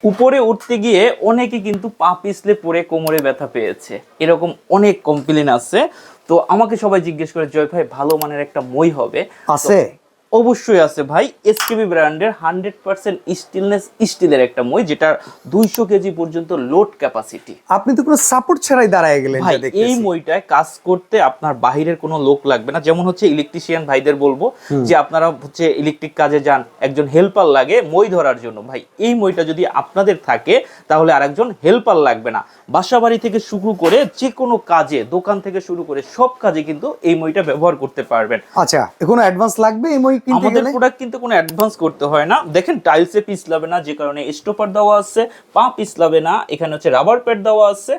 উপরে উঠতে গিয়ে অনেকে কিন্তু পা পিছলে পড়ে কোমরে ব্যথা পেয়েছে, এরকম অনেক কমপ্লেন আছে। তো আমাকে সবাই জিজ্ঞেস করে, জয় ভাই ভালো মানের একটা মই হবে আছে? অবশ্যই আছে ভাই। এসকেবি ব্র্যান্ডের 100% স্টিলনেস স্টিলের একটা মই, যেটা 200 কেজি পর্যন্ত লোড ক্যাপাসিটি। আপনি তো কোনো সাপোর্ট ছাড়াই দাঁড়ায় গেলেন ভাই যা দেখতেছি। এই মইটায় কাজ করতে আপনার বাহিরের কোনো লোক লাগবে না। যেমন হচ্ছে ইলেকট্রিশিয়ান ভাইদের বলবো যে আপনারা হচ্ছে ইলেকট্রিক কাজে যান, একজন হেল্পার লাগে মই ধরার জন্য। ভাই এই মইটা যদি আপনাদের থাকে তাহলে আরেকজন হেল্পার লাগবে না। বাসা বাড়ি থেকে শুরু করে যে কোনো কাজে, দোকান থেকে শুরু করে সব কাজে কিন্তু এই মইটা ব্যবহার করতে পারবেন। আচ্ছা, কোনো অ্যাডভান্স লাগবে এই মই কিনতে আমাদের গেলে? প্রোডাক্ট কিন্তু কোনো অ্যাডভান্স করতে হয় না। দেখেন টাইলসে পিছলাবে না, যে কারণে স্টপার দেওয়া আছে। পা পিছলাবে না, এখানে হচ্ছে রাবার প্যাড দেওয়া আছে।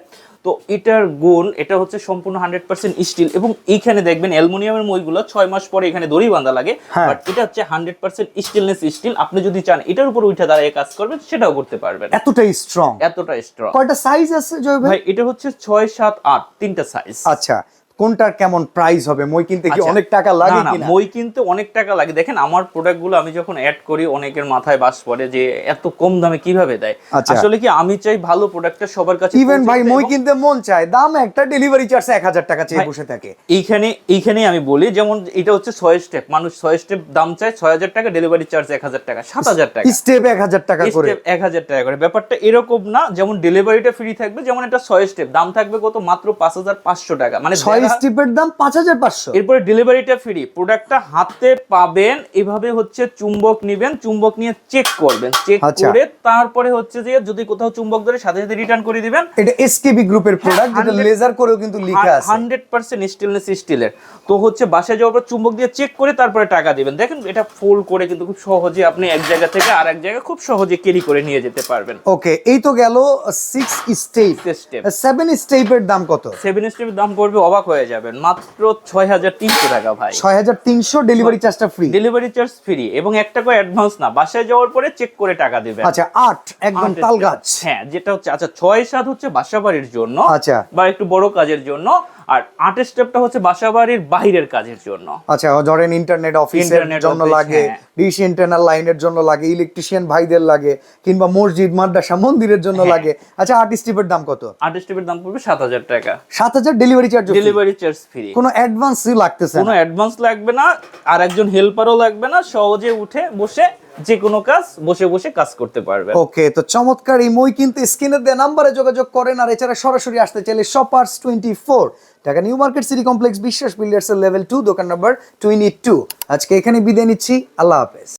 তো এটার গুণ, এটা হচ্ছে সম্পূর্ণ 100% স্টিল, এবং এইখানে দেখবেন অ্যালুমিনিয়ামের মইগুলো 6 মাস পরে এখানে দড়ি বাঁধা লাগে, বাট এটা হচ্ছে 100% স্টেনলেস স্টিল। আপনি যদি চান এটার উপর উঠে দাঁড়িয়ে কাজ করবেন, সেটাও করতে পারবেন। এতটাই স্ট্রং? এতটা স্ট্রং। কয়টা সাইজ আছে জয় ভাই? ভাই এটা হচ্ছে 6, 7, 8 তিনটা সাইজ। আচ্ছা, কোনটার কেমন প্রাইস হবে? মই কিনতে কি অনেক টাকা লাগে কিনা? মই কিনতে অনেক টাকা লাগে। দেখেন আমার প্রোডাক্টগুলো আমি যখন অ্যাড করি, অনেকের মাথায় বাস পড়ে যে এত কম দামে কিভাবে দেয়। আসলে কি, আমি চাই ভালো প্রোডাক্টটা সবার কাছে। ইভেন ভাই মই কিনতে মন চায়, দাম একটা, ডেলিভারি চার্জ 1000 টাকা চেয়ে বসে থাকে। এইখানে আমি বলি, যেমন এটা হচ্ছে 6 স্টেপ, মানুষ 6 স্টেপ দাম চায় 6000 টাকা, ডেলিভারি চার্জ 1000 টাকা, 7000 টাকা। স্টেপ 1000 টাকা করে? স্টেপ 1000 টাকা করে। ব্যাপারটা এরকম না, যেমন ডেলিভারিটা ফ্রি থাকবে, যেমন এটা 6 স্টেপ দাম থাকবে কত, মাত্র 5500 টাকা। মানে 6 স্টেপের দাম 5500। এরপরে ডেলিভারিটা ফ্রি। প্রোডাক্টটা হাতে পাবেন, এভাবে হচ্ছে চুম্বক নিবেন, চুম্বক নিয়ে চেক করবেন, চেক করে তারপরে হচ্ছে যে যদি কোথাও চুম্বক ধরে সাথে সাথে রিটার্ন করে দিবেন। এটা এসকেবি গ্রুপের প্রোডাক্ট, যেটা লেজার করেও কিন্তু লেখা আছে 100% স্টেনলেস স্টিলের। তো হচ্ছে বাসায় যাওয়ার পর চুম্বক দিয়ে চেক করে তারপরে টাকা দিবেন। দেখেন এটা ফোল্ড করে কিন্তু খুব সহজে আপনি এক জায়গা থেকে আরেক জায়গায় খুব সহজে ক্যারি করে নিয়ে যেতে পারবেন। ওকে, এই তো গেল 6 স্টেপ। 7 স্টেপের দাম কত? 7 স্টেপের দাম পড়বে, অবাক হয়ে যাবেন, মাত্র 6300 টাকা ভাই। 6300, ডেলিভারি চার্জটা ফ্রি? ডেলিভারি চার্জ ফ্রি, এবং 1 টাকা অ্যাডভান্স না, বাসায় যাওয়ার পরে চেক করে টাকা দিবেন। আচ্ছা, 8 একদম তালগাছ? হ্যাঁ, যেটা হচ্ছে, আচ্ছা 6, 7 হচ্ছে বাসা বাড়ির জন্য, আচ্ছা, বা একটু বড় কাজের জন্য, আর 8 স্টেপটা হচ্ছে বাসা বাড়ির বাইরের কাজের জন্য। আচ্ছা, ধরেন ইন্টারনেট অফিসের জন্য লাগে, ডিশ ইন্টারনাল লাইনের জন্য লাগে, ইলেকট্রিশিয়ান ভাইদের লাগে, কিংবা মসজিদ মাদ্রাসা মন্দিরের জন্য লাগে। আচ্ছা, 8 স্টেপের দাম কত? 8 স্টেপের দাম পড়বে 7000 টাকা। 7000, delivery charge? Delivery charge free. কোনো অ্যাডভান্সই লাগতেছে না? কোনো অ্যাডভান্স লাগবে না, আর একজন হেল্পারও লাগবে না। সহজে উঠে বসে যে কোনো কাজ বসে বসে কাজ করতে পারবে। ওকে, তো চমৎকার এই মই কিন্তু স্ক্রিনে দেওয়া নাম্বারে যোগাযোগ করেন। আর এছাড়া সরাসরি আসতে চাইলে shoppers 24, Dhaka new market city complex, বিশ্বাস বিল্ডার্স এর লেভেল 2, দোকান নাম্বার 22। আজকে এখানে বিদায় নিচ্ছি, আল্লাহ হাফেজ।